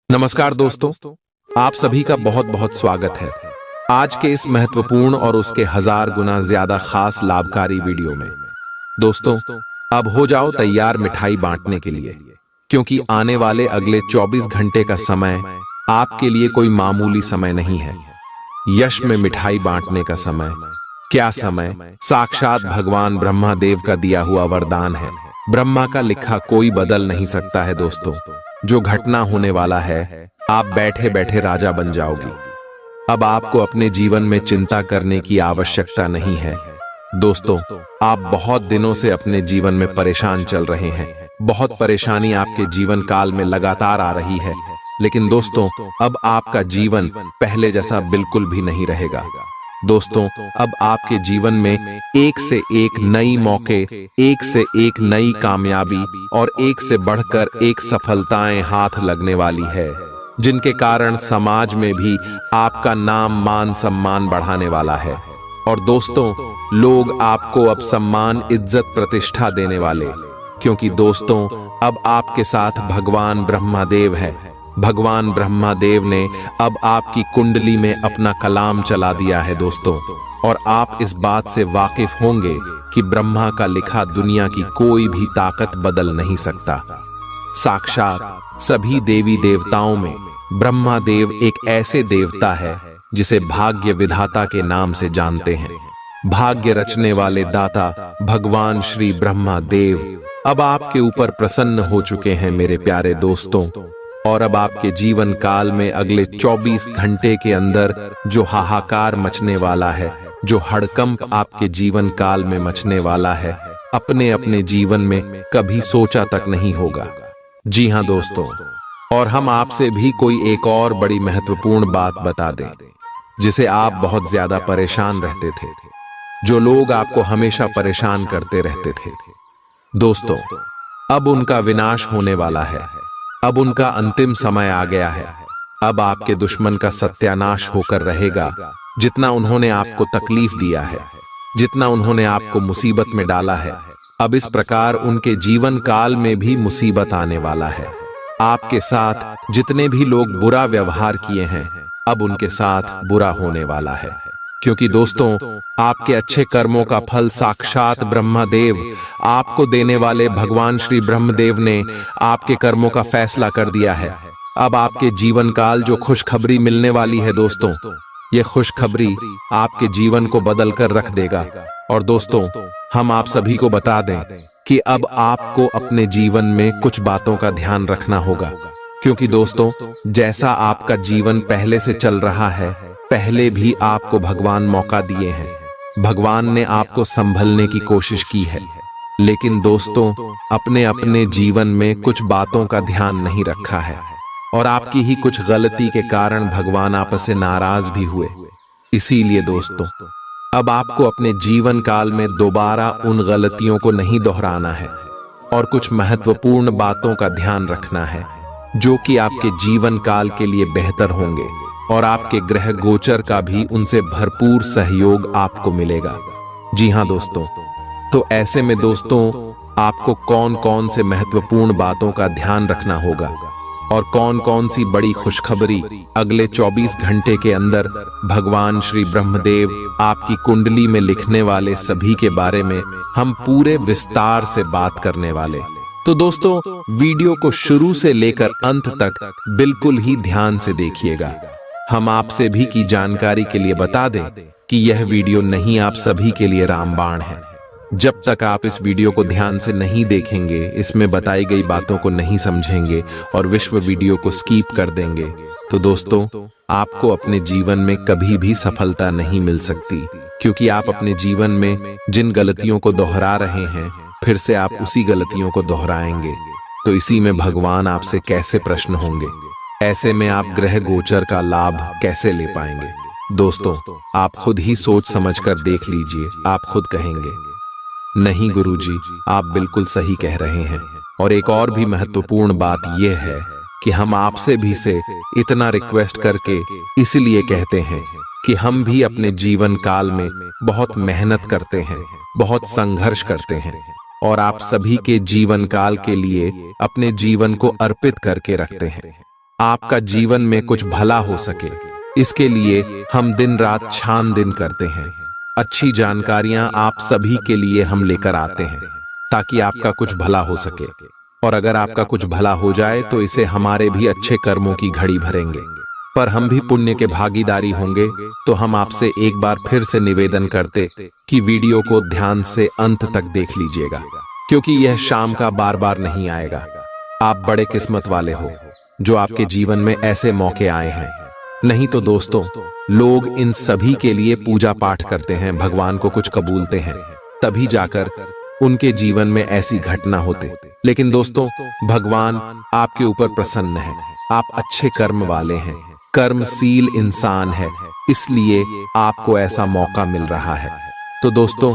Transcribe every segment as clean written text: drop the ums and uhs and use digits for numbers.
नमस्कार दोस्तों, आप सभी का बहुत बहुत स्वागत है आज के इस महत्वपूर्ण और उसके 1000 गुना ज्यादा खास लाभकारी वीडियो में। दोस्तों, अब हो जाओ तैयार मिठाई बांटने के लिए, क्योंकि आने वाले अगले 24 घंटे का समय आपके लिए कोई मामूली समय नहीं है। यश में मिठाई बांटने का समय। क्या समय? साक्षात भगवान ब्रह्मा देव का दिया हुआ वरदान है। ब्रह्मा का लिखा कोई बदल नहीं सकता है दोस्तों। जो घटना होने वाला है, आप बैठे बैठे राजा बन जाओगी। अब आपको अपने जीवन में चिंता करने की आवश्यकता नहीं है। दोस्तों, आप बहुत दिनों से अपने जीवन में परेशान चल रहे हैं। बहुत परेशानी आपके जीवन काल में लगातार आ रही है। लेकिन दोस्तों, अब आपका जीवन पहले जैसा बिल्कुल भी नहीं रहेगा। दोस्तों, अब आपके जीवन में एक से एक नई मौके, एक से एक नई कामयाबी और एक से बढ़कर एक सफलताएं हाथ लगने वाली है, जिनके कारण समाज में भी आपका नाम मान सम्मान बढ़ाने वाला है। और दोस्तों, लोग आपको अब सम्मान, इज्जत, प्रतिष्ठा देने वाले, क्योंकि दोस्तों, अब आपके साथ भगवान ब्रह्मा देव है। भगवान ब्रह्मा देव ने अब आपकी कुंडली में अपना कलाम चला दिया है दोस्तों, और आप इस बात से वाकिफ होंगे कि ब्रह्मा का लिखा दुनिया की कोई भी ताकत बदल नहीं सकता। साक्षात सभी देवी देवताओं में ब्रह्मा देव एक ऐसे देवता है जिसे भाग्य विधाता के नाम से जानते हैं। भाग्य रचने वाले दाता भगवान श्री ब्रह्मा देव अब आपके ऊपर प्रसन्न हो चुके हैं मेरे प्यारे दोस्तों। और अब आपके जीवन काल में अगले 24 घंटे के अंदर जो हाहाकार मचने वाला है, जो हड़कंप आपके जीवन काल में मचने वाला है, अपने अपने जीवन में कभी सोचा तक नहीं होगा। जी हां दोस्तों, और हम आपसे भी कोई एक और बड़ी महत्वपूर्ण बात बता दें, जिसे आप बहुत ज्यादा परेशान रहते थे, जो लोग आपको हमेशा परेशान करते रहते थे। दोस्तों, अब उनका विनाश होने वाला है। अब उनका अंतिम समय आ गया है। अब आपके दुश्मन का सत्यानाश होकर रहेगा। जितना उन्होंने आपको तकलीफ दिया है, जितना उन्होंने आपको मुसीबत में डाला है, अब इस प्रकार उनके जीवन काल में भी मुसीबत आने वाला है। आपके साथ जितने भी लोग बुरा व्यवहार किए हैं, अब उनके साथ बुरा होने वाला है, क्योंकि दोस्तों, आपके अच्छे कर्मों का फल साक्षात ब्रह्मदेव आपको देने वाले भगवान श्री ब्रह्मदेव ने आपके कर्मों का फैसला कर दिया है। अब आपके जीवन काल जो खुशखबरी मिलने वाली है दोस्तों, ये खुशखबरी आपके जीवन को बदल कर रख देगा। और दोस्तों, हम आप सभी को बता दें कि अब आपको अपने जीवन में कुछ बातों का ध्यान रखना होगा, क्योंकि दोस्तों, जैसा आपका जीवन पहले से चल रहा है, पहले भी आपको भगवान मौका दिए हैं। भगवान ने आपको संभलने की कोशिश की है, लेकिन दोस्तों, अपने अपने जीवन में कुछ बातों का ध्यान नहीं रखा है, और आपकी ही कुछ गलती के कारण भगवान आपस से नाराज भी हुए। इसीलिए दोस्तों, अब आपको अपने जीवन काल में दोबारा उन गलतियों को नहीं दोहराना है, और कुछ महत्वपूर्ण बातों का ध्यान रखना है, जो कि आपके जीवन काल के लिए बेहतर होंगे, और आपके ग्रह गोचर का भी उनसे भरपूर सहयोग आपको मिलेगा। जी हां दोस्तों, तो ऐसे में दोस्तों, आपको कौन कौन से महत्वपूर्ण बातों का ध्यान रखना होगा, और कौन कौन सी बड़ी खुशखबरी अगले 24 घंटे के अंदर भगवान श्री ब्रह्मदेव आपकी कुंडली में लिखने वाले सभी के बारे में हम पूरे विस्तार से बात करने वाले। तो दोस्तों, वीडियो को शुरू से लेकर अंत तक बिल्कुल ही ध्यान से देखिएगा। हम आपसे भी की जानकारी के लिए बता दें कि यह वीडियो नहीं आप सभी के लिए रामबाण है। जब तक आप इस वीडियो को ध्यान से नहीं देखेंगे, इसमें बताई गई बातों को नहीं समझेंगे और विश्व वीडियो को स्किप कर देंगे, तो दोस्तों, आपको अपने जीवन में कभी भी सफलता नहीं मिल सकती, क्योंकि आप अपने जीवन में जिन गलतियों को दोहरा रहे हैं, फिर से आप उसी गलतियों को दोहराएंगे। तो इसी में भगवान आपसे कैसे प्रश्न होंगे? ऐसे में आप ग्रह गोचर का लाभ कैसे ले पाएंगे? दोस्तों, आप खुद ही सोच समझकर देख लीजिए। आप खुद कहेंगे, नहीं गुरुजी, आप बिल्कुल सही कह रहे हैं। और एक और भी महत्वपूर्ण बात यह है कि हम आपसे भी से इतना रिक्वेस्ट करके इसलिए कहते हैं कि हम भी अपने जीवन काल में बहुत मेहनत करते हैं, बहुत संघर्ष करते हैं, और आप सभी के जीवन काल के लिए अपने जीवन को अर्पित करके रखते हैं। आपका जीवन में कुछ भला हो सके, इसके लिए हम दिन रात छानबीन करते हैं। अच्छी जानकारियां आप सभी के लिए हम लेकर आते हैं ताकि आपका कुछ भला हो सके, और अगर आपका कुछ भला हो जाए तो इसे हमारे भी अच्छे कर्मों की घड़ी भरेंगे, पर हम भी पुण्य के भागीदारी होंगे। तो हम आपसे एक बार फिर से निवेदन करते कि वीडियो को ध्यान से अंत तक देख लीजिएगा, क्योंकि यह शाम का बार बार नहीं आएगा। आप बड़े किस्मत वाले हो जो आपके जीवन में ऐसे मौके आए हैं। नहीं तो दोस्तों, लोग इन सभी के लिए पूजा पाठ करते हैं, भगवान को कुछ कबूलते हैं, तभी जाकर उनके जीवन में ऐसी घटना होते। लेकिन दोस्तों, भगवान आपके ऊपर प्रसन्न है, आप अच्छे कर्म वाले हैं, कर्मशील इंसान है, इसलिए आपको ऐसा मौका मिल रहा है। तो दोस्तों,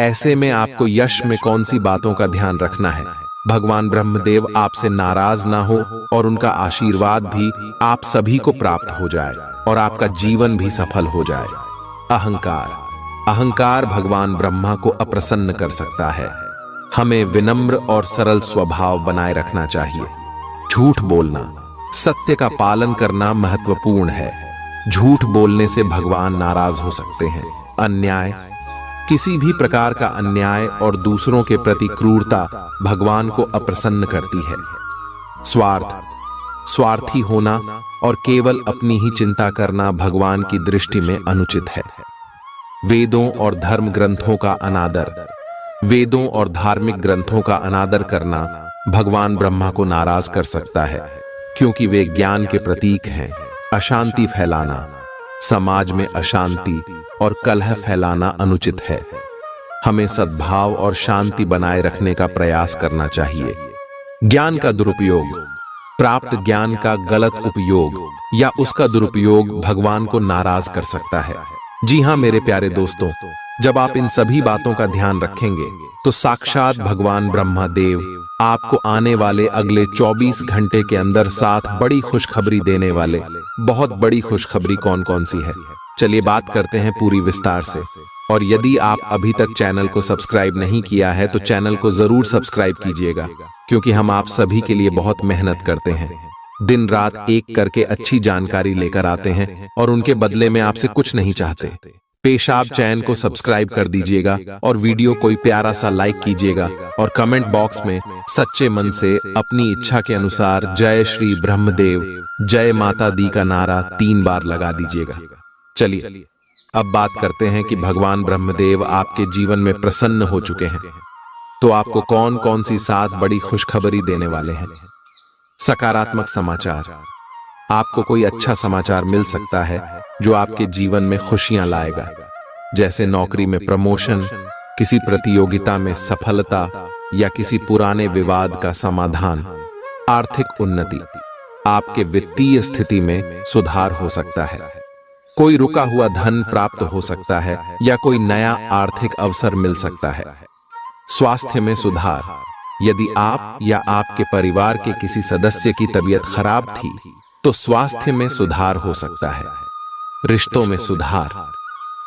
ऐसे में आपको यश में कौन सी बातों का ध्यान रखना है? भगवान ब्रह्मदेव आपसे नाराज ना हो और उनका आशीर्वाद भी आप सभी को प्राप्त हो जाए और आपका जीवन भी सफल हो जाए। अहंकार भगवान ब्रह्मा को अप्रसन्न कर सकता है। हमें विनम्र और सरल स्वभाव बनाए रखना चाहिए। झूठ बोलना, सत्य का पालन करना महत्वपूर्ण है। झूठ बोलने से भगवान नाराज हो सकते हैं। अन्याय, किसी भी प्रकार का अन्याय और दूसरों के प्रति क्रूरता भगवान को अप्रसन्न करती है। स्वार्थी होना और केवल अपनी ही चिंता करना भगवान की दृष्टि में अनुचित है। वेदों और धर्म ग्रंथों का अनादर, वेदों और धार्मिक ग्रंथों का अनादर करना भगवान ब्रह्मा को नाराज कर सकता है, क्योंकि वे ज्ञान के प्रतीक हैं। अशांति फैलाना, समाज में अशांति और कलह फैलाना अनुचित है। हमें सद्भाव और शांति बनाए रखने का प्रयास करना चाहिए। ज्ञान का दुरुपयोग, प्राप्त ज्ञान का गलत उपयोग या उसका दुरुपयोग भगवान को नाराज कर सकता है। जी हां मेरे प्यारे दोस्तों, जब आप इन सभी बातों का ध्यान रखेंगे तो साक्षात भगवान ब्रह्मा देव आपको आने वाले अगले 24 घंटे के अंदर 7 बड़ी खुशखबरी देने वाले। बहुत बड़ी खुशखबरी कौन कौन सी है, चलिए बात करते हैं पूरी विस्तार से। और यदि आप अभी तक चैनल को सब्सक्राइब नहीं किया है तो चैनल को जरूर सब्सक्राइब कीजिएगा, क्योंकि हम आप सभी के लिए बहुत मेहनत करते हैं। दिन रात एक करके अच्छी जानकारी लेकर आते हैं और उनके बदले में आपसे कुछ नहीं चाहते। पेशाब चैनल को सब्सक्राइब कर दीजिएगा और वीडियो कोई प्यारा सा लाइक कीजिएगा और कमेंट बॉक्स में सच्चे मन से अपनी इच्छा के अनुसार जय श्री ब्रह्मदेव, जय माता दी का नारा 3 बार लगा दीजिएगा। चलिए अब बात करते हैं कि भगवान ब्रह्मदेव आपके जीवन में प्रसन्न हो चुके हैं, तो आपको कौन कौन सी 7 बड़ी खुशखबरी देने वाले हैं। सकारात्मक समाचार, आपको कोई अच्छा समाचार मिल सकता है जो आपके जीवन में खुशियां लाएगा, जैसे नौकरी में प्रमोशन, किसी प्रतियोगिता में सफलता या किसी पुराने विवाद का समाधान। आर्थिक उन्नति, आपके वित्तीय स्थिति में सुधार हो सकता है। कोई रुका हुआ धन प्राप्त हो सकता है या कोई नया आर्थिक अवसर मिल सकता है। स्वास्थ्य में सुधार, यदि आप या आपके परिवार के किसी सदस्य की तबीयत खराब थी तो स्वास्थ्य में सुधार हो सकता है। रिश्तों में सुधार,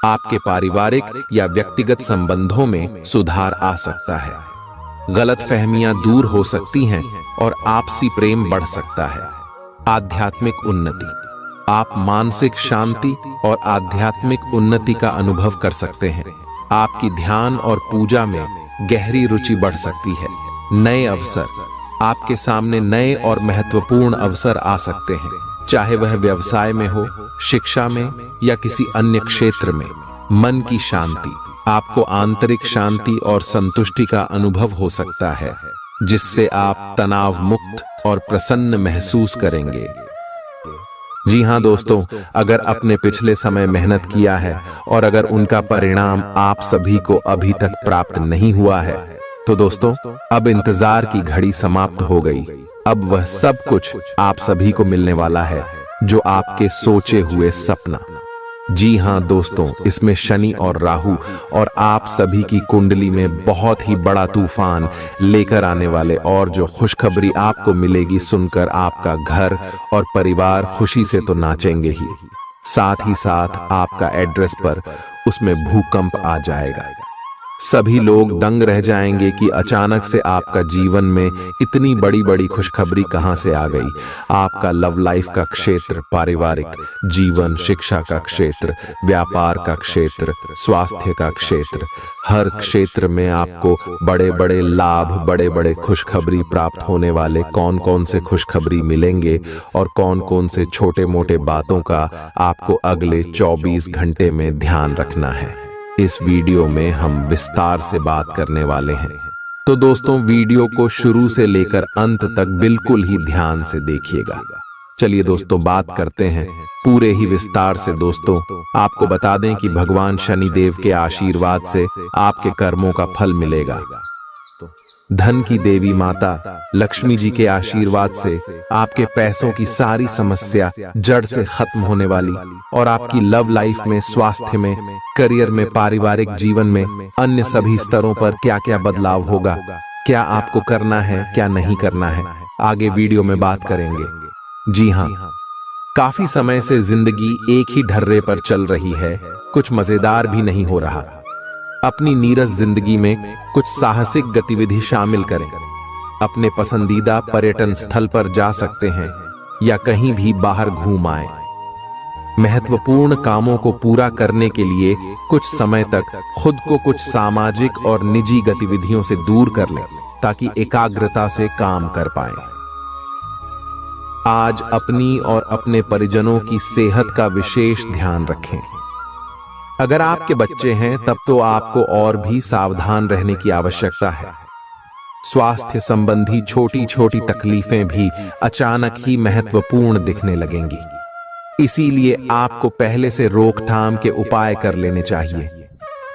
आपके पारिवारिक या व्यक्तिगत संबंधों में सुधार आ सकता है। गलतफहमियां दूर हो सकती हैं और आपसी प्रेम बढ़ सकता है। आध्यात्मिक उन्नति, आप मानसिक शांति और आध्यात्मिक उन्नति का अनुभव कर सकते हैं। आपकी ध्यान और पूजा में गहरी रुचि बढ़ सकती है। नए अवसर, आपके सामने नए और महत्वपूर्ण अवसर आ सकते हैं, चाहे वह व्यवसाय में हो, शिक्षा में या किसी अन्य क्षेत्र में। मन की शांति, आपको आंतरिक शांति और संतुष्टि का अनुभव हो सकता है, जिससे आप तनाव मुक्त और प्रसन्न महसूस करेंगे। जी हां दोस्तों, अगर आपने पिछले समय मेहनत किया है और अगर उनका परिणाम आप सभी को अभी तक प्राप्त नहीं हुआ है तो दोस्तों, अब इंतजार की घड़ी समाप्त हो गई। अब वह सब कुछ आप सभी को मिलने वाला है जो आपके सोचे हुए सपना। जी हां दोस्तों, इसमें शनि और राहु और आप सभी की कुंडली में बहुत ही बड़ा तूफान लेकर आने वाले, और जो खुशखबरी आपको मिलेगी सुनकर आपका घर और परिवार खुशी से तो नाचेंगे ही, साथ ही साथ आपका एड्रेस पर उसमें भूकंप आ जाएगा। सभी लोग दंग रह जाएंगे कि अचानक से आपका जीवन में इतनी बड़ी बड़ी खुशखबरी कहां से आ गई। आपका लव लाइफ का क्षेत्र, पारिवारिक जीवन, शिक्षा का क्षेत्र, व्यापार का क्षेत्र, स्वास्थ्य का क्षेत्र, हर क्षेत्र में आपको बड़े बड़े लाभ, बड़े बड़े खुशखबरी प्राप्त होने वाले। कौन कौन से खुशखबरी मिलेंगे और कौन कौन से छोटे मोटे बातों का आपको अगले 24 घंटे में ध्यान रखना है, इस वीडियो में हम विस्तार से बात करने वाले हैं। तो दोस्तों, वीडियो को शुरू से लेकर अंत तक बिल्कुल ही ध्यान से देखिएगा। चलिए दोस्तों, बात करते हैं पूरे ही विस्तार से। दोस्तों, आपको बता दें कि भगवान शनिदेव के आशीर्वाद से आपके कर्मों का फल मिलेगा। धन की देवी माता लक्ष्मी जी के आशीर्वाद से आपके पैसों की सारी समस्या जड़ से खत्म होने वाली और आपकी लव लाइफ में, स्वास्थ्य में, करियर में, पारिवारिक जीवन में, अन्य सभी स्तरों पर क्या क्या बदलाव होगा, क्या आपको करना है, क्या नहीं करना है, आगे वीडियो में बात करेंगे। जी हाँ, काफी समय से जिंदगी एक ही ढर्रे पर चल रही है, कुछ मजेदार भी नहीं हो रहा। अपनी नीरस जिंदगी में कुछ साहसिक गतिविधि शामिल करें। अपने पसंदीदा पर्यटन स्थल पर जा सकते हैं या कहीं भी बाहर घूम आए। महत्वपूर्ण कामों को पूरा करने के लिए कुछ समय तक खुद को कुछ सामाजिक और निजी गतिविधियों से दूर कर लें ताकि एकाग्रता से काम कर पाएं। आज अपनी और अपने परिजनों की सेहत का विशेष ध्यान रखें। अगर आपके बच्चे हैं तब तो आपको और भी सावधान रहने की आवश्यकता है। स्वास्थ्य संबंधी छोटी छोटी तकलीफें भी अचानक ही महत्वपूर्ण दिखने लगेंगी, इसीलिए आपको पहले से रोकथाम के उपाय कर लेने चाहिए।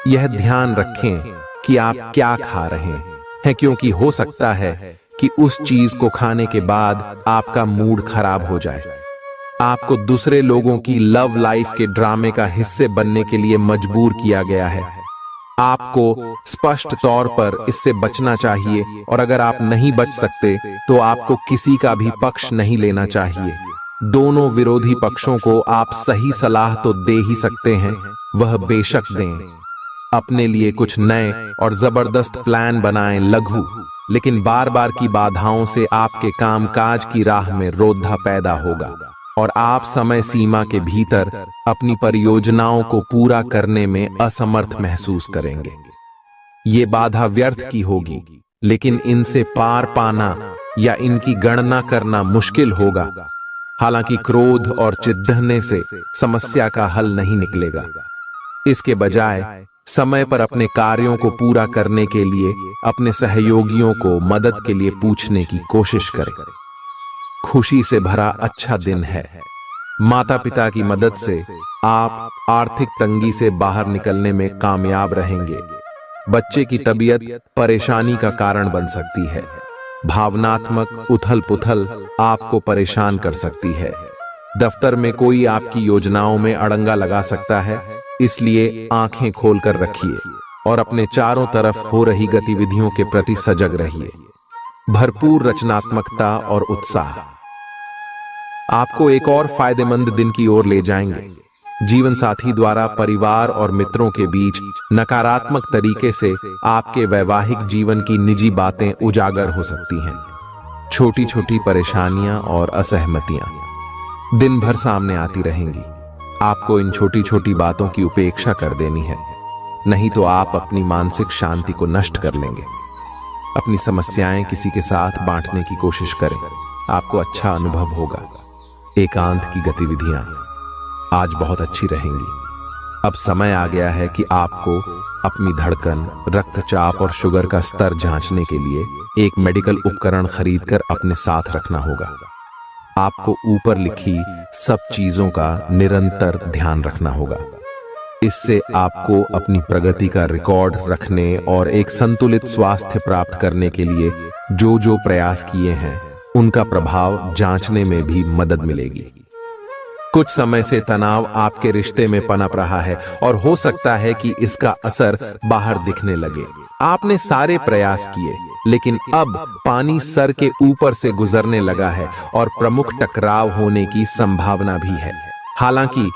यह ध्यान रखें कि आप क्या खा रहे हैं, क्योंकि हो सकता है कि उस चीज को खाने के बाद आपका मूड खराब हो जाए। आपको दूसरे लोगों की लव लाइफ के ड्रामे का हिस्से बनने के लिए मजबूर किया गया है। आपको स्पष्ट तौर पर इससे बचना चाहिए और अगर आप नहीं बच सकते तो आपको किसी का भी पक्ष नहीं लेना चाहिए। दोनों विरोधी पक्षों को आप सही सलाह तो दे ही सकते हैं, वह बेशक दें। अपने लिए कुछ नए और जबरदस्त प्लान बनाएं, लघु लेकिन बार बार की बाधाओं से आपके कामकाज की राह में रोधा पैदा होगा और आप समय सीमा के भीतर अपनी परियोजनाओं को पूरा करने में असमर्थ महसूस करेंगे। ये बाधा व्यर्थ की होगी, लेकिन इनसे पार पाना या इनकी गणना करना मुश्किल होगा। हालांकि क्रोध और चिढ़ने से समस्या का हल नहीं निकलेगा। इसके बजाय समय पर अपने कार्यों को पूरा करने के लिए अपने सहयोगियों को मदद के लिए पूछने की कोशिश करें। खुशी से भरा अच्छा दिन है। माता पिता की मदद से आप आर्थिक तंगी से बाहर निकलने में कामयाब रहेंगे। बच्चे की तबीयत परेशानी का कारण बन सकती है। भावनात्मक उथल पुथल आपको परेशान कर सकती है। दफ्तर में कोई आपकी योजनाओं में अड़ंगा लगा सकता है, इसलिए आंखें खोलकर रखिए और अपने चारों तरफ हो रही गतिविधियों के प्रति सजग रहिए। भरपूर रचनात्मकता और उत्साह आपको एक और फायदेमंद दिन की ओर ले जाएंगे। जीवन साथी द्वारा परिवार और मित्रों के बीच नकारात्मक तरीके से आपके वैवाहिक जीवन की निजी बातें उजागर हो सकती हैं। छोटी छोटी परेशानियां और असहमतियां दिन भर सामने आती रहेंगी। आपको इन छोटी छोटी बातों की उपेक्षा कर देनी है, नहीं तो आप अपनी मानसिक शांति को नष्ट कर लेंगे। अपनी समस्याएं किसी के साथ बांटने की कोशिश करें, आपको अच्छा अनुभव होगा। एकांत की गतिविधियां आज बहुत अच्छी रहेंगी। अब समय आ गया है कि आपको अपनी धड़कन, रक्तचाप और शुगर का स्तर जांचने के लिए एक मेडिकल उपकरण खरीदकर अपने साथ रखना होगा। आपको ऊपर लिखी सब चीजों का निरंतर ध्यान रखना होगा। इससे आपको अपनी प्रगति का रिकॉर्ड रखने और एक संतुलित स्वास्थ्य प्राप्त करने के लिए जो जो प्रयास किए हैं उनका प्रभाव जांचने में भी मदद मिलेगी। कुछ समय से तनाव आपके रिश्ते में पनप रहा है और हो सकता है कि इसका असर बाहर दिखने लगे। आपने सारे प्रयास किए, लेकिन अब पानी सर के ऊपर से गुजरने लगा है और प्रमुख टकराव होने की संभावना भी है। हालांकि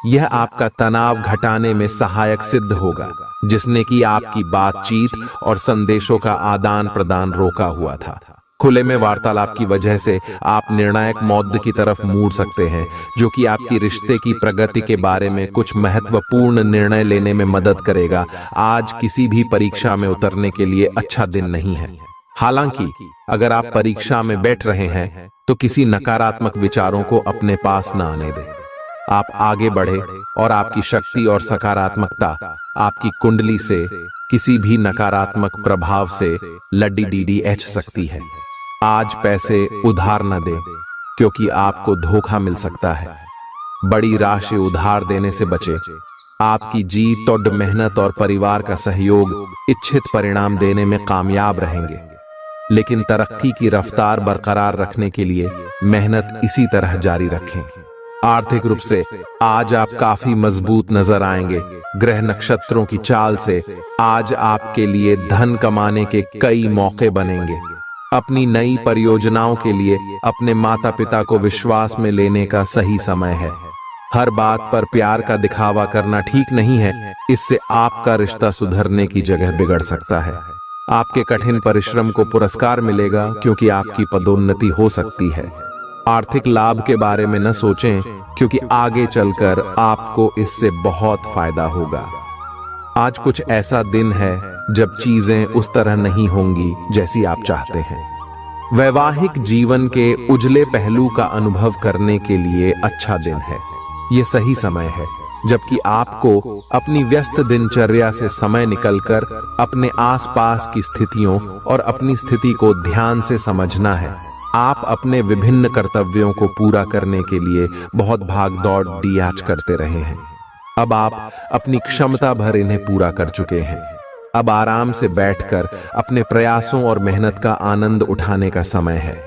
यह आपका तनाव घटाने में सहायक सिद्ध होगा, जिसने कि आपकी बातचीत और संदेशों का आदान प्रदान रोका हुआ था। खुले में वार्तालाप की वजह से आप निर्णायक मौद्द की तरफ मुड़ सकते हैं, जो कि आपकी रिश्ते की प्रगति के बारे में कुछ महत्वपूर्ण निर्णय लेने में मदद करेगा। आज किसी भी परीक्षा में उतरने के लिए अच्छा दिन नहीं है। हालांकि अगर आप परीक्षा में बैठ रहे हैं तो किसी नकारात्मक विचारों को अपने पास न आने दें। आप आगे बढ़े और आपकी शक्ति और सकारात्मकता आपकी कुंडली से किसी भी नकारात्मक प्रभाव से लड़ी सकती है। आज पैसे उधार न दें, क्योंकि आपको धोखा मिल सकता है। बड़ी राशि उधार देने से बचें। आपकी जीत और मेहनत और परिवार का सहयोग इच्छित परिणाम देने में कामयाब रहेंगे, लेकिन तरक्की की रफ्तार बरकरार रखने के लिए मेहनत इसी तरह जारी रखें। आर्थिक रूप से आज आप काफी मजबूत नजर आएंगे। ग्रह नक्षत्रों की चाल से आज आपके लिए धन कमाने के कई मौके बनेंगे। अपनी नई परियोजनाओं के लिए अपने माता पिता को विश्वास में लेने का सही समय है। हर बात पर प्यार का दिखावा करना ठीक नहीं है, इससे आपका रिश्ता सुधरने की जगह बिगड़ सकता है। आपके कठिन परिश्रम को पुरस्कार मिलेगा, क्योंकि आपकी पदोन्नति हो सकती है। आर्थिक लाभ के बारे में न सोचें, क्योंकि आगे चलकर आपको इससे बहुत फायदा होगा। आज कुछ ऐसा दिन है जब चीजें उस तरह नहीं होंगी जैसी आप चाहते हैं। वैवाहिक जीवन के उजले पहलू का अनुभव करने के लिए अच्छा दिन है। ये सही समय है जबकि आपको अपनी व्यस्त दिनचर्या से समय निकलकर अपने आसपास की स्थितियों और अपनी स्थिति को ध्यान से समझना है। आप अपने विभिन्न कर्तव्यों को पूरा करने के लिए बहुत भाग दौड़ आज करते रहे हैं। अब आप अपनी क्षमता भर इन्हें पूरा कर चुके हैं। अब आराम से बैठकर अपने प्रयासों और मेहनत का आनंद उठाने का समय है।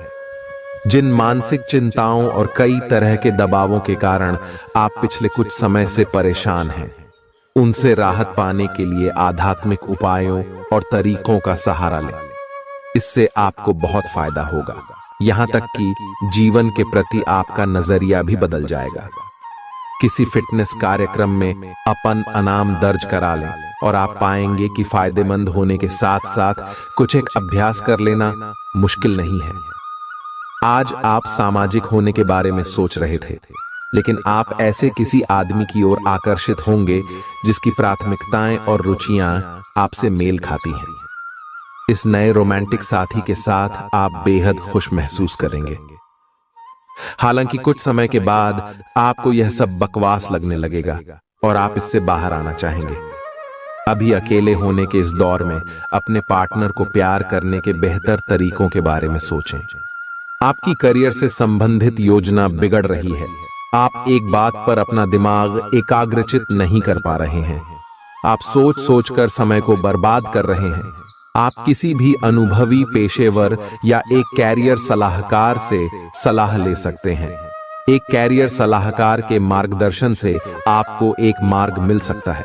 जिन मानसिक चिंताओं और कई तरह के दबावों के कारण आप पिछले कुछ समय से परेशान हैं, उनसे राहत पाने के लिए आध्यात्मिक उपायों और तरीकों का सहारा लें। इससे आपको बहुत फायदा होगा। यहां तक कि जीवन के प्रति आपका नजरिया भी बदल जाएगा। किसी फिटनेस कार्यक्रम में अपन इनाम दर्ज करा लें और आप पाएंगे कि फायदेमंद होने के साथ साथ कुछ एक अभ्यास कर लेना मुश्किल नहीं है। आज आप सामाजिक होने के बारे में सोच रहे थे, लेकिन आप ऐसे किसी आदमी की ओर आकर्षित होंगे जिसकी प्राथमिकताएं और रुचियां आपसे मेल खाती हैं। इस नए रोमांटिक साथी के साथ आप बेहद खुश महसूस करेंगे। हालांकि कुछ समय के बाद आपको यह सब बकवास लगने लगेगा और आप इससे बाहर आना चाहेंगे। अभी अकेले होने के इस दौर में अपने पार्टनर को प्यार करने के बेहतर तरीकों के बारे में सोचें। आपकी करियर से संबंधित योजना बिगड़ रही है। आप एक बात पर अपना दिमाग एकाग्रचित नहीं कर पा रहे हैं। आप सोच सोचकर समय को बर्बाद कर रहे हैं। आप किसी भी अनुभवी पेशेवर या एक कैरियर सलाहकार से सलाह ले सकते हैं। एक कैरियर सलाहकार के मार्गदर्शन से आपको एक मार्ग मिल सकता है।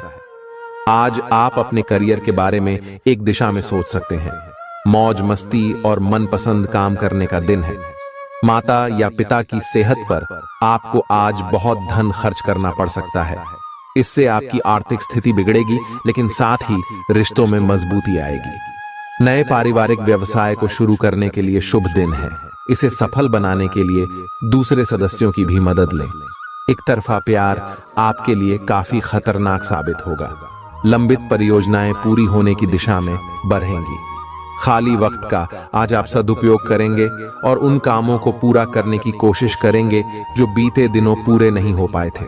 आज आप अपने करियर के बारे में एक दिशा में सोच सकते हैं। मौज मस्ती और मनपसंद काम करने का दिन है। माता या पिता की सेहत पर आपको आज बहुत धन खर्च करना पड़ सकता है। इससे आपकी आर्थिक स्थिति बिगड़ेगी, लेकिन साथ ही रिश्तों में मजबूती आएगी। नए पारिवारिक व्यवसाय को शुरू करने के लिए शुभ दिन है। इसे सफल बनाने के लिए दूसरे सदस्यों की भी मदद लें। एक तरफा प्यार आपके लिए काफी खतरनाक साबित होगा। लंबित परियोजनाएं पूरी होने की दिशा में बढ़ेंगी। खाली वक्त का आज आप सदुपयोग करेंगे और उन कामों को पूरा करने की कोशिश करेंगे जो बीते दिनों पूरे नहीं हो पाए थे।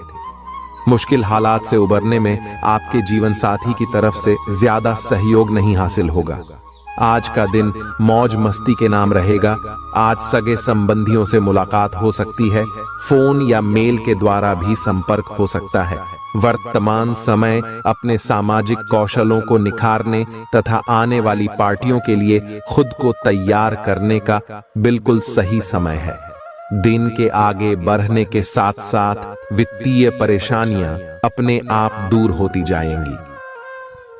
मुश्किल हालात से उबरने में आपके जीवन साथी की तरफ से ज्यादा सहयोग नहीं हासिल होगा। आज का दिन मौज मस्ती के नाम रहेगा। आज सगे संबंधियों से मुलाकात हो सकती है। फोन या मेल के द्वारा भी संपर्क हो सकता है। वर्तमान समय अपने सामाजिक कौशलों को निखारने तथा आने वाली पार्टियों के लिए खुद को तैयार करने का बिल्कुल सही समय है। दिन के आगे बढ़ने के साथ साथ वित्तीय परेशानियां अपने आप दूर होती जाएंगी।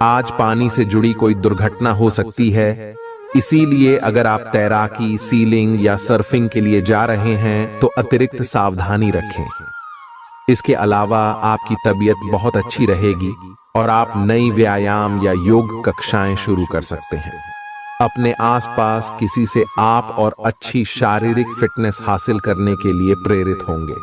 आज पानी से जुड़ी कोई दुर्घटना हो सकती है, इसीलिए अगर आप तैराकी, सीलिंग या सर्फिंग के लिए जा रहे हैं तो अतिरिक्त सावधानी रखें। इसके अलावा आपकी तबीयत बहुत अच्छी रहेगी और आप नई व्यायाम या योग कक्षाएं शुरू कर सकते हैं। अपने आसपास किसी से आप और अच्छी शारीरिक फिटनेस हासिल करने के लिए प्रेरित होंगे।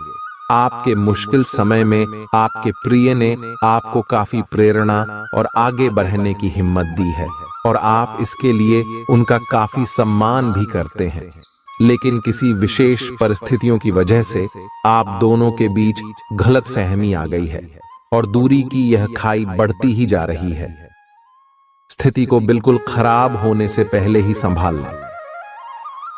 आपके मुश्किल समय में आपके प्रिय ने आपको काफी प्रेरणा और आगे बढ़ने की हिम्मत दी है और आप इसके लिए उनका काफी सम्मान भी करते हैं। लेकिन किसी विशेष परिस्थितियों की वजह से आप दोनों के बीच गलतफहमी आ गई है और दूरी की यह खाई बढ़ती ही जा रही है। स्थिति को बिल्कुल खराब होने से पहले ही संभाल लें।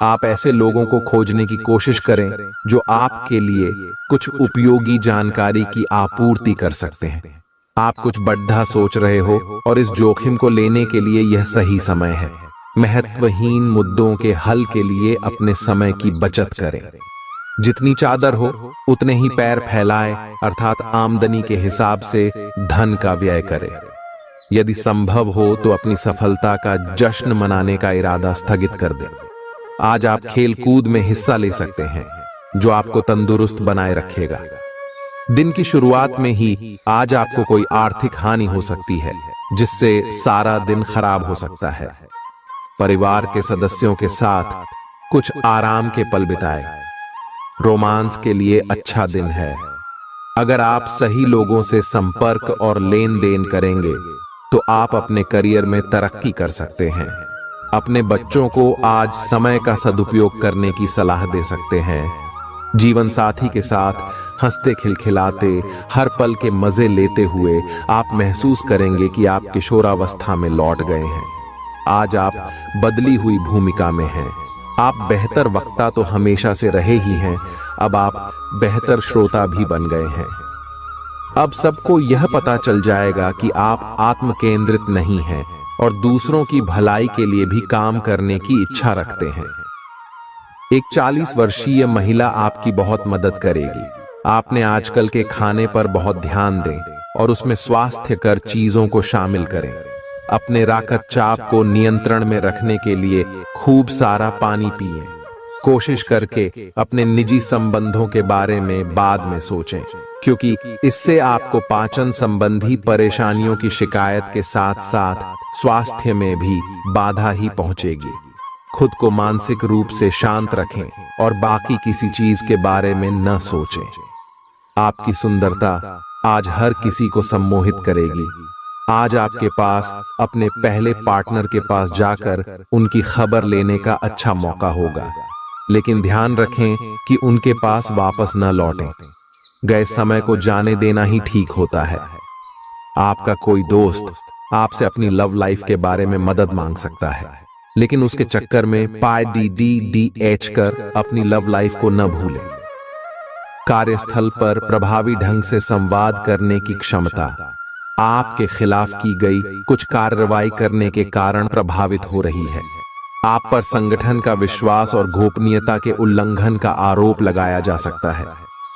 आप ऐसे लोगों को खोजने की कोशिश करें जो आपके लिए कुछ उपयोगी जानकारी की आपूर्ति कर सकते हैं। आप कुछ बड़ा सोच रहे हो और इस जोखिम को लेने के लिए यह सही समय है। महत्वहीन मुद्दों के हल के लिए अपने समय की बचत करें। जितनी चादर हो उतने ही पैर फैलाएं, अर्थात आमदनी के हिसाब से धन का व्यय करें। यदि संभव हो तो अपनी सफलता का जश्न मनाने का इरादा स्थगित कर दें। आज आप खेल कूद में हिस्सा ले सकते हैं जो आपको तंदुरुस्त बनाए रखेगा। दिन की शुरुआत में ही आज आपको कोई आर्थिक हानि हो सकती है जिससे सारा दिन खराब हो सकता है। परिवार के सदस्यों के साथ कुछ आराम के पल बिताएं। रोमांस के लिए अच्छा दिन है। अगर आप सही लोगों से संपर्क और लेन देन करेंगे तो आप अपने करियर में तरक्की कर सकते हैं। अपने बच्चों को आज समय का सदुपयोग करने की सलाह दे सकते हैं। जीवन साथी के साथ हंसते खिलखिलाते हर पल के मजे लेते हुए आप महसूस करेंगे कि आप किशोरावस्था में लौट गए हैं। आज आप बदली हुई भूमिका में हैं। आप बेहतर वक्ता तो हमेशा से रहे ही हैं, अब आप बेहतर श्रोता भी बन गए हैं। अब सबको यह पता चल जाएगा कि आप आत्म केंद्रित नहीं हैं और दूसरों की भलाई के लिए भी काम करने की इच्छा रखते हैं। एक 40 वर्षीय महिला आपकी बहुत मदद करेगी। आपने आजकल के खाने पर बहुत ध्यान दें और उसमें स्वास्थ्यकर चीजों को शामिल करें। अपने रक्तचाप को नियंत्रण में रखने के लिए खूब सारा पानी पिएं। कोशिश करके अपने निजी संबंधों के बारे में बाद में सोचें, क्योंकि इससे आपको पाचन संबंधी परेशानियों की शिकायत के साथ साथ स्वास्थ्य में भी बाधा ही पहुंचेगी। खुद को मानसिक रूप से शांत रखें और बाकी किसी चीज के बारे में न सोचें। आपकी सुंदरता आज हर किसी को सम्मोहित करेगी। आज आपके पास अपने पहले पार्टनर के पास जाकर उनकी खबर लेने का अच्छा मौका होगा, लेकिन ध्यान रखें कि उनके पास वापस न लौटें। गए समय को जाने देना ही ठीक होता है। आपका कोई दोस्त आपसे अपनी लव लाइफ के बारे में मदद मांग सकता है, लेकिन उसके चक्कर में PDDDH कर अपनी लव लाइफ को न भूलें। कार्यस्थल पर प्रभावी ढंग से संवाद करने की क्षमता आपके खिलाफ की गई कुछ कार्रवाई करने के कारण प्रभावित हो रही है। आप पर संगठन का विश्वास और गोपनीयता के उल्लंघन का आरोप लगाया जा सकता है।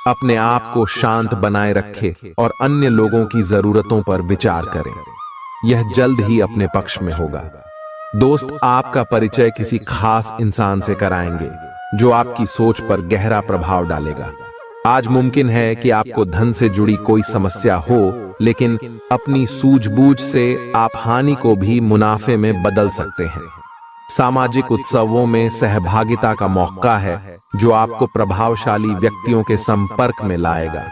अपने आप को शांत बनाए रखें और अन्य लोगों की जरूरतों पर विचार करें। यह जल्द ही अपने पक्ष में होगा। दोस्त आपका परिचय किसी खास इंसान से कराएंगे जो आपकी सोच पर गहरा प्रभाव डालेगा। आज मुमकिन है कि आपको धन से जुड़ी कोई समस्या हो, लेकिन अपनी सूझबूझ से आप हानि को भी मुनाफे में बदल सकते हैं। सामाजिक उत्सवों में सहभागिता का मौका है जो आपको प्रभावशाली व्यक्तियों के संपर्क में लाएगा।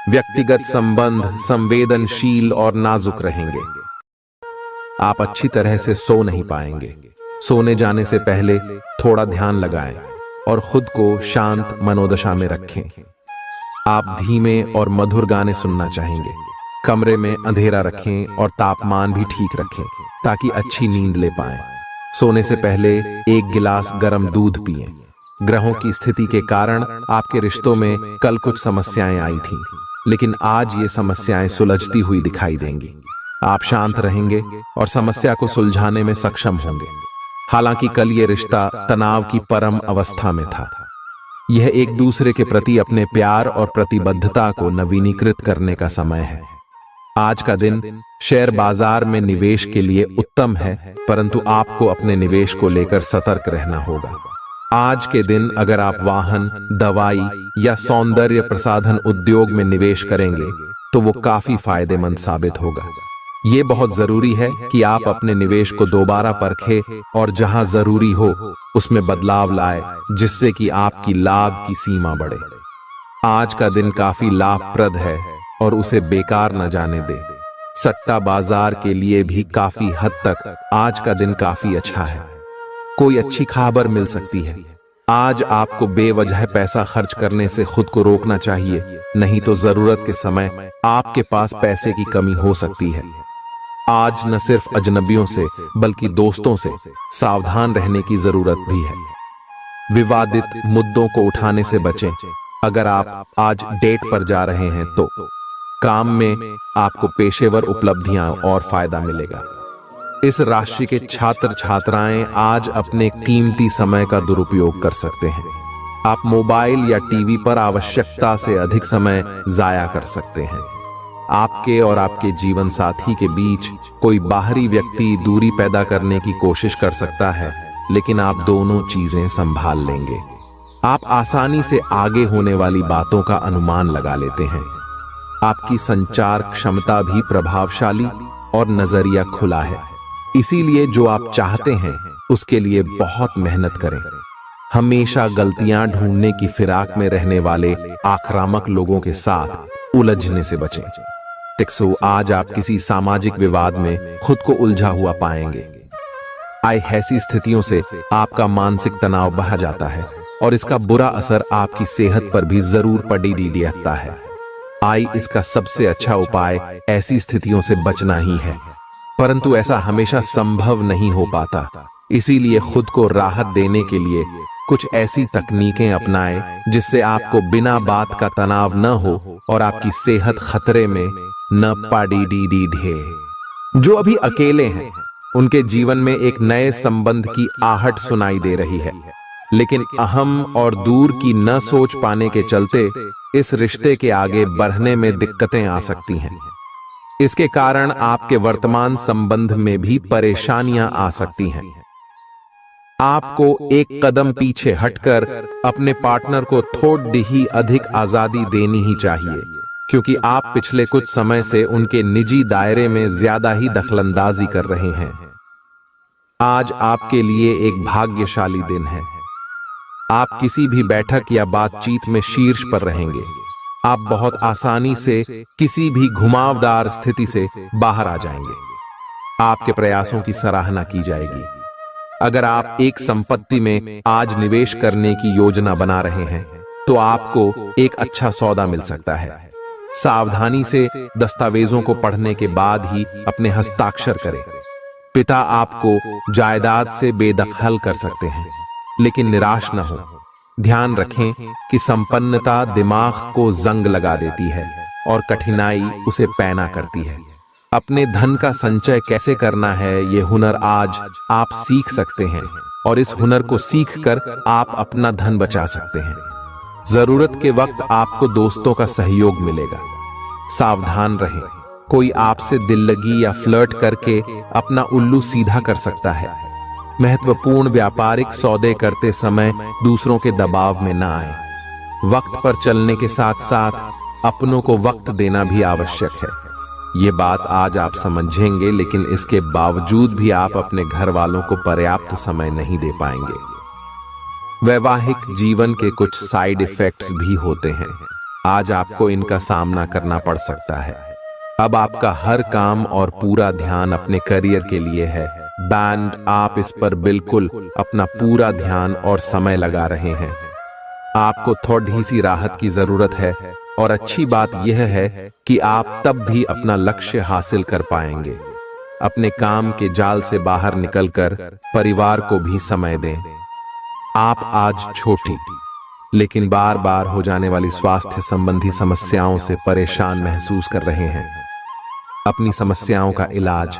व्यक्तिगत संबंध संवेदनशील और नाजुक रहेंगे। आप अच्छी तरह से सो नहीं पाएंगे। सोने जाने से पहले थोड़ा ध्यान लगाएं और खुद को शांत मनोदशा में रखें। आप धीमे और मधुर गाने सुनना चाहेंगे। कमरे में अंधेरा रखें और तापमान भी ठीक रखें ताकि अच्छी नींद ले पाएं। सोने से पहले 1 गिलास गर्म दूध पिएं। ग्रहों की स्थिति के कारण आपके रिश्तों में कल कुछ समस्याएं आई थीं, लेकिन आज ये समस्याएं सुलझती हुई दिखाई देंगी। आप शांत रहेंगे और समस्या को सुलझाने में सक्षम होंगे। हालांकि कल ये रिश्ता तनाव की परम अवस्था में था। यह एक दूसरे के प्रति अपने प्यार और प्रतिबद्धता को नवीनीकृत करने का समय है। आज का दिन शेयर बाजार में निवेश के लिए उत्तम है, परंतु आपको अपने निवेश को लेकर सतर्क रहना होगा। आज के दिन अगर आप वाहन, दवाई या सौंदर्य प्रसाधन उद्योग में निवेश करेंगे तो वो काफी फायदेमंद साबित होगा। ये बहुत जरूरी है कि आप अपने निवेश को दोबारा परखें और जहां जरूरी हो उसमें बदलाव लाए, जिससे कि आपकी लाभ की सीमा बढ़े। आज का दिन काफी लाभप्रद है और उसे बेकार न जाने दे। सट्टा बाजार के लिए भी काफी हद तक आज का दिन काफी अच्छा है। कोई अच्छी खबर मिल सकती है। आज आपको बेवजह पैसा खर्च करने से खुद को रोकना चाहिए, नहीं तो जरूरत के समय आपके पास पैसे की कमी हो सकती है। आज न सिर्फ अजनबियों से बल्कि दोस्तों से सावधान रहने की जरूरत भी है। विवादित मुद्दों को उठाने से बचें। अगर आप आज डेट पर जा रहे हैं तो काम में आपको पेशेवर उपलब्धियां और फायदा मिलेगा। इस राशि के छात्र छात्राएं आज अपने कीमती समय का दुरुपयोग कर सकते हैं। आप मोबाइल या टीवी पर आवश्यकता से अधिक समय जाया कर सकते हैं। आपके और आपके जीवन साथी के बीच कोई बाहरी व्यक्ति दूरी पैदा करने की कोशिश कर सकता है, लेकिन आप दोनों चीजें संभाल लेंगे। आप आसानी से आगे होने वाली बातों का अनुमान लगा लेते हैं। आपकी संचार क्षमता भी प्रभावशाली और नजरिया खुला है, इसीलिए जो आप चाहते हैं उसके लिए बहुत मेहनत करें। हमेशा गलतियां ढूंढने की फिराक में रहने वाले आक्रामक लोगों के साथ उलझने से बचें। आज आप किसी सामाजिक विवाद में खुद को उलझा हुआ पाएंगे। ऐसी स्थितियों से आपका मानसिक तनाव बढ़ जाता है और इसका बुरा असर आपकी सेहत पर भी जरूर पड़ता है। इसका सबसे अच्छा उपाय ऐसी स्थितियों से बचना ही है, परंतु ऐसा हमेशा संभव नहीं हो पाता। इसीलिए खुद को राहत देने के लिए कुछ ऐसी तकनीकें अपनाएं जिससे आपको बिना बात का तनाव न हो और आपकी सेहत खतरे में न पड़े। जो अभी अकेले हैं उनके जीवन में एक नए संबंध की आहट सुनाई दे रही है, लेकिन अहम और दूर की न सोच पाने के चलते इस रिश्ते के आगे बढ़ने में दिक्कतें आ सकती हैं। इसके कारण आपके वर्तमान संबंध में भी परेशानियां आ सकती हैं। आपको एक कदम पीछे हटकर अपने पार्टनर को थोड़ी ही अधिक आजादी देनी ही चाहिए, क्योंकि आप पिछले कुछ समय से उनके निजी दायरे में ज्यादा ही दखलंदाजी कर रहे हैं। आज आपके लिए एक भाग्यशाली दिन है। आप किसी भी बैठक या बातचीत में शीर्ष पर रहेंगे। आप बहुत आसानी से किसी भी घुमावदार स्थिति से बाहर आ जाएंगे। आपके प्रयासों की सराहना की जाएगी। अगर आप एक संपत्ति में आज निवेश करने की योजना बना रहे हैं तो आपको एक अच्छा सौदा मिल सकता है। सावधानी से दस्तावेजों को पढ़ने के बाद ही अपने हस्ताक्षर करें। पिता आपको जायदाद से बेदखल कर सकते हैं, लेकिन निराश न हो। ध्यान रखें कि संपन्नता दिमाग को जंग लगा देती है और कठिनाई उसे पैना करती है। अपने धन का संचय कैसे करना है ये हुनर आज आप सीख सकते हैं और इस हुनर को सीखकर आप अपना धन बचा सकते हैं। जरूरत के वक्त आपको दोस्तों का सहयोग मिलेगा। सावधान रहें, कोई आपसे दिल लगी या फ्लर्ट करके अपना उल्लू सीधा कर सकता है। महत्वपूर्ण व्यापारिक सौदे करते समय दूसरों के दबाव में न आए। वक्त पर चलने के साथ साथ अपनों को वक्त देना भी आवश्यक है। ये बात आज आप समझेंगे, लेकिन इसके बावजूद भी आप अपने घर वालों को पर्याप्त समय नहीं दे पाएंगे। वैवाहिक जीवन के कुछ साइड इफेक्ट्स भी होते हैं। आज आपको इनका सामना करना पड़ सकता है। अब आपका हर काम और पूरा ध्यान अपने करियर के लिए है। आप इस पर बिल्कुल अपना पूरा ध्यान और समय लगा रहे हैं। आपको थोड़ी सी राहत की जरूरत है और अच्छी बात यह है कि आप तब भी अपना लक्ष्य हासिल कर पाएंगे। अपने काम के जाल से बाहर निकलकर परिवार को भी समय दें। आप आज छोटी लेकिन बार बार हो जाने वाली स्वास्थ्य संबंधी समस्याओं से परेशान महसूस कर रहे हैं। अपनी समस्याओं का इलाज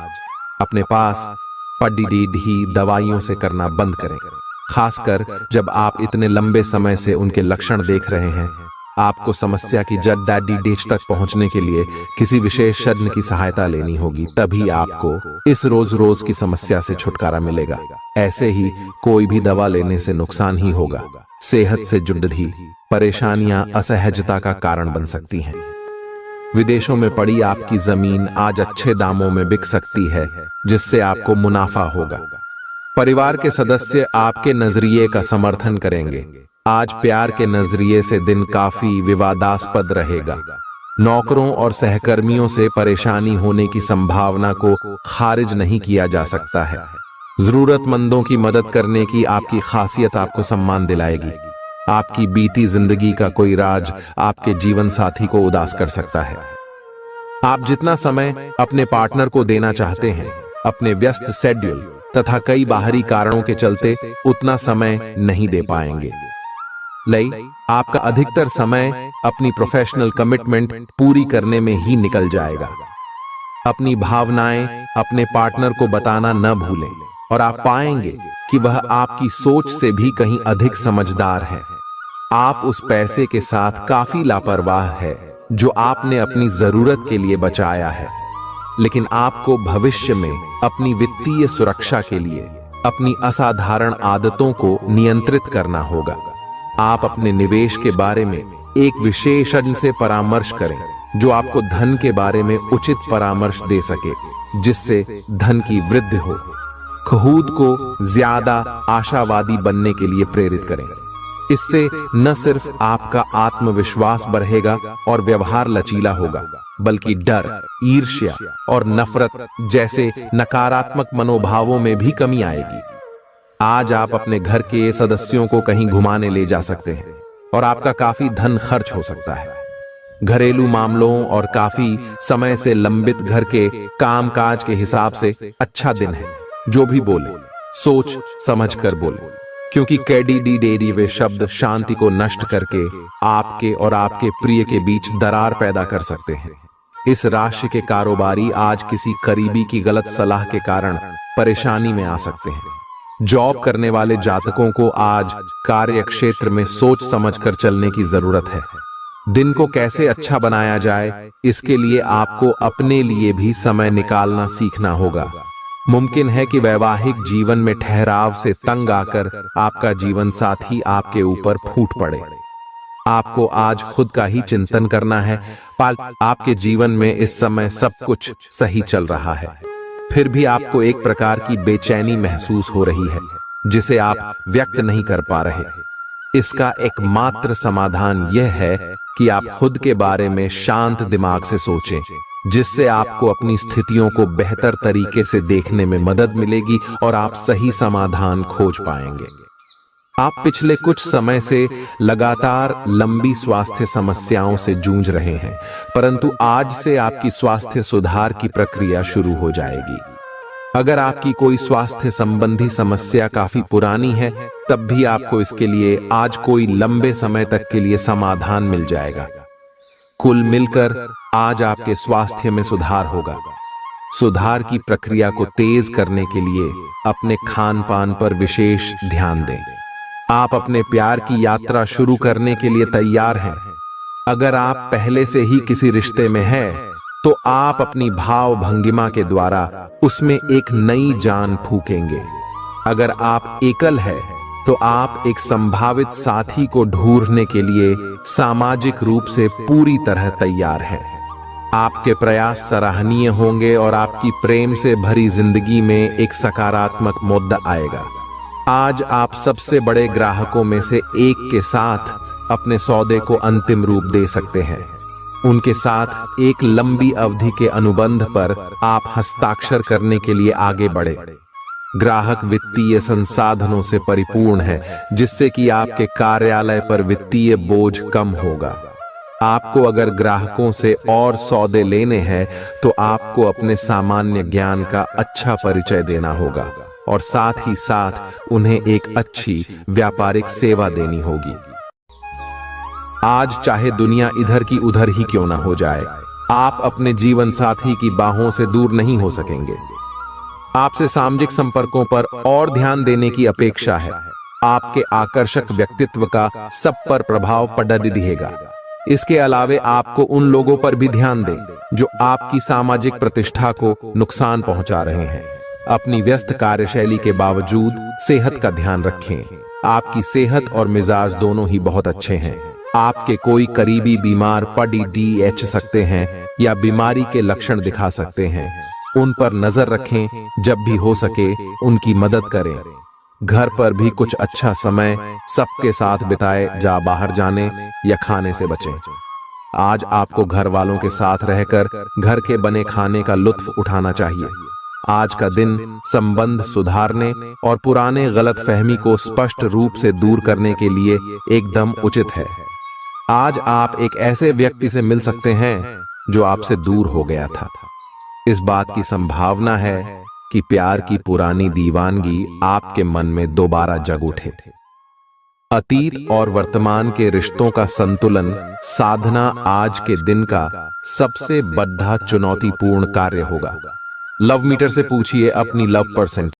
अपने पास पड़ी दवाइयों से करना बंद करें, खासकर जब आप इतने लंबे समय से उनके लक्षण देख रहे हैं। आपको समस्या की जड़ डैडी डेच तक पहुंचने के लिए किसी विशेष शरण की सहायता लेनी होगी, तभी आपको इस रोज रोज की समस्या से छुटकारा मिलेगा। ऐसे ही कोई भी दवा लेने से नुकसान ही होगा। सेहत से जुड़ी परेशानियां असहजता का कारण बन सकती हैं। विदेशों में पड़ी आपकी जमीन आज अच्छे दामों में बिक सकती है, जिससे आपको मुनाफा होगा। परिवार के सदस्य आपके नजरिए का समर्थन करेंगे। आज प्यार के नजरिए से दिन काफी विवादास्पद रहेगा। नौकरों और सहकर्मियों से परेशानी होने की संभावना को खारिज नहीं किया जा सकता है। जरूरतमंदों की मदद करने की आपकी खासियत आपको सम्मान दिलाएगी। आपकी बीती जिंदगी का कोई राज आपके जीवन साथी को उदास कर सकता है। आप जितना समय अपने पार्टनर को देना चाहते हैं, अपने व्यस्त शेड्यूल तथा कई बाहरी कारणों के चलते उतना समय नहीं दे पाएंगे। आपका अधिकतर समय अपनी प्रोफेशनल कमिटमेंट पूरी करने में ही निकल जाएगा। अपनी भावनाएं अपने पार्टनर को बताना न भूलें और आप पाएंगे कि वह आपकी सोच से भी कहीं अधिक समझदार है। आप उस पैसे के साथ काफी लापरवाह है जो आपने अपनी जरूरत के लिए बचाया है, लेकिन आपको भविष्य में अपनी वित्तीय सुरक्षा के लिए अपनी असाधारण आदतों को नियंत्रित करना होगा। आप अपने निवेश के बारे में एक विशेषज्ञ से परामर्श करें जो आपको धन के बारे में उचित परामर्श दे सके, जिससे धन की वृद्धि हो। खुद को ज्यादा आशावादी बनने के लिए प्रेरित करें। इससे न सिर्फ आपका आत्मविश्वास बढ़ेगा और व्यवहार लचीला होगा, बल्कि डर, ईर्ष्या और नफरत जैसे नकारात्मक मनोभावों में भी कमी आएगी। आज आप अपने घर के सदस्यों को कहीं घुमाने ले जा सकते हैं और आपका काफी धन खर्च हो सकता है। घरेलू मामलों और काफी समय से लंबित घर के कामकाज के हिसाब से अच्छा दिन है। जो भी बोले सोच समझ कर बोले, क्योंकि कैडी वे शब्द शांति को नष्ट करके आपके और आपके प्रिय के बीच दरार पैदा कर सकते हैं। इस राशि के कारोबारी आज किसी करीबी की गलत सलाह के कारण परेशानी में आ सकते हैं। जॉब करने वाले जातकों को आज कार्य क्षेत्र में सोच समझकर चलने की जरूरत है। दिन को कैसे अच्छा बनाया जाए, इसके लिए आपको अपने लिए भी समय निकालना सीखना होगा। मुमकिन है कि वैवाहिक जीवन में ठहराव से तंग आकर आपका जीवन साथी आपके ऊपर फूट पड़े। आपको आज खुद का ही चिंतन करना है। आपके जीवन में इस समय सब कुछ सही चल रहा है, फिर भी आपको एक प्रकार की बेचैनी महसूस हो रही है जिसे आप व्यक्त नहीं कर पा रहे। इसका एकमात्र समाधान यह है कि आप खुद के बारे में शांत दिमाग से सोचें, जिससे आपको अपनी स्थितियों को बेहतर तरीके से देखने में मदद मिलेगी और आप सही समाधान खोज पाएंगे। आप पिछले कुछ समय से लगातार लंबी स्वास्थ्य समस्याओं से जूझ रहे हैं, परंतु आज से आपकी स्वास्थ्य सुधार की प्रक्रिया शुरू हो जाएगी। अगर आपकी कोई स्वास्थ्य संबंधी समस्या काफी पुरानी है, तब भी आपको इसके लिए आज कोई लंबे समय तक के लिए समाधान मिल जाएगा। कुल मिलकर आज आपके स्वास्थ्य में सुधार होगा। सुधार की प्रक्रिया को तेज करने के लिए अपने खान पान पर विशेष ध्यान दें। आप अपने प्यार की यात्रा शुरू करने के लिए तैयार हैं। अगर आप पहले से ही किसी रिश्ते में हैं, तो आप अपनी भाव भंगिमा के द्वारा उसमें एक नई जान फूकेंगे। अगर आप एकल हैं, तो आप एक संभावित साथी को ढूंढने के लिए सामाजिक रूप से पूरी तरह तैयार हैं। आपके प्रयास सराहनीय होंगे और आपकी प्रेम से भरी जिंदगी में एक सकारात्मक मुद्दा आएगा। आज आप सबसे बड़े ग्राहकों में से एक के साथ अपने सौदे को अंतिम रूप दे सकते हैं। उनके साथ एक लंबी अवधि के अनुबंध पर आप हस्ताक्षर करने के लिए आगे बढ़े। ग्राहक वित्तीय संसाधनों से परिपूर्ण है, जिससे कि आपके कार्यालय पर वित्तीय बोझ कम होगा। आपको अगर ग्राहकों से और सौदे लेने हैं, तो आपको अपने सामान्य ज्ञान का अच्छा परिचय देना होगा और साथ ही साथ उन्हें एक अच्छी व्यापारिक सेवा देनी होगी। आज चाहे दुनिया इधर की उधर ही क्यों ना हो जाए, आप अपने जीवन साथी की बाहों से दूर नहीं हो सकेंगे। आपसे सामाजिक संपर्कों पर और ध्यान देने की अपेक्षा है। आपके आकर्षक व्यक्तित्व का सब पर प्रभाव पड़ रहेगा। इसके अलावे आपको उन लोगों पर भी ध्यान दें जो आपकी सामाजिक प्रतिष्ठा को नुकसान पहुंचा रहे हैं। अपनी व्यस्त कार्यशैली के बावजूद सेहत का ध्यान रखें। आपकी सेहत और मिजाज दोनों ही बहुत अच्छे हैं। आपके कोई करीबी बीमार पड़ सकते हैं या बीमारी के लक्षण दिखा सकते हैं। उन पर नजर रखें, जब भी हो सके उनकी मदद करें। घर पर भी कुछ अच्छा समय सबके साथ बिताए, जा बाहर जाने या खाने से बचें। आज आपको घर वालों के साथ रहकर घर के बने खाने का लुत्फ उठाना चाहिए। आज का दिन संबंध सुधारने और पुराने गलतफहमी को स्पष्ट रूप से दूर करने के लिए एकदम उचित है। आज आप एक ऐसे व्यक्ति से मिल सकते हैं जो आपसे दूर हो गया था। इस बात की संभावना है कि प्यार की पुरानी दीवानगी आपके मन में दोबारा जग उठे। अतीत और वर्तमान के रिश्तों का संतुलन साधना आज के दिन का सबसे बड़ा चुनौतीपूर्ण कार्य होगा। लव मीटर से पूछिए अपनी लव पर्सन